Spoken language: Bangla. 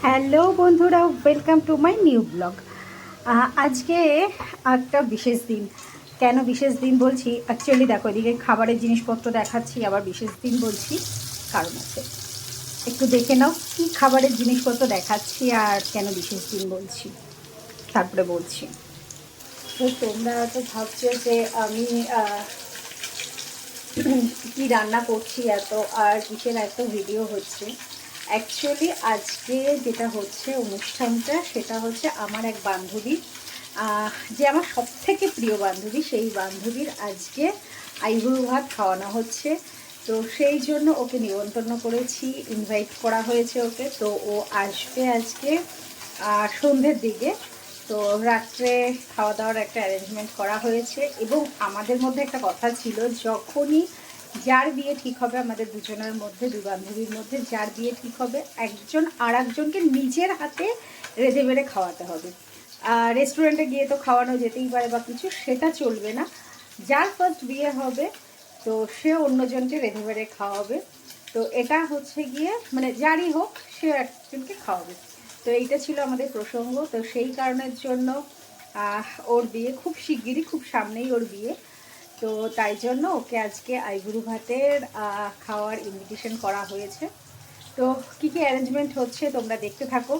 হ্যালো বন্ধুরা, welcome to my new blog. আজকে একটা বিশেষ দিন। কেন বিশেষ দিন বলছি, অ্যাকচুয়ালি দেখো এদিকে খাবারের জিনিসপত্র দেখাচ্ছি, আবার বিশেষ দিন বলছি কারণ আছে। একটু দেখে নাও কি খাবারের জিনিসপত্র দেখাচ্ছি আর কেন বিশেষ দিন বলছি, তারপরে বলছি। তো তোমরা তো ভাবছো যে আমি কি রান্না করছি এত, আর কিসের এত ভিডিও হচ্ছে। অ্যাকচুয়ালি আজকে যেটা হচ্ছে অনুষ্ঠানটা, সেটা হচ্ছে আমার এক বান্ধবী, যে আমার সবথেকে প্রিয় বান্ধবী, সেই বান্ধবীর আজকে আইবুড়ো ভাত খাওয়ানো হচ্ছে। তো সেই জন্য ওকে নিমন্ত্রণ করেছি, ইনভাইট করা হয়েছে ওকে। তো ও আসবে আজকে সন্ধ্যের দিকে। তো রাত্রে খাওয়া দাওয়ার একটা অ্যারেঞ্জমেন্ট করা হয়েছে, এবং আমাদের মধ্যে একটা কথা ছিল, যখনই যার বিয়ে ঠিক হবে, আমাদের দুজনের মধ্যে, দুই বান্ধবীর মধ্যে যার বিয়ে ঠিক হবে, একজন আর একজনকে নিজের হাতে রেঁধে বেড়ে খাওয়াতে হবে। রেস্টুরেন্টে গিয়ে তো খাওয়ানো যেতেই পারে বা কিছু, সেটা চলবে না। যার ফার্স্ট বিয়ে হবে, তো সে অন্যজনকে রেঁধে বেড়ে খাওয়াবে। তো এটা হচ্ছে গিয়ে মানে যারই হোক, সে একজনকে খাওয়াবে। তো এইটা ছিল আমাদের প্রসঙ্গ। তো সেই কারণের জন্য ওর বিয়ে খুব শিগগিরই, খুব সামনেই ওর বিয়ে। তো তাই জন্য ওকে আজকে আইবুড়ো ভাতের খাওয়ার ইনভিটেশন করা হয়েছে। তো কী কী অ্যারেঞ্জমেন্ট হচ্ছে তোমরা দেখতে থাকো।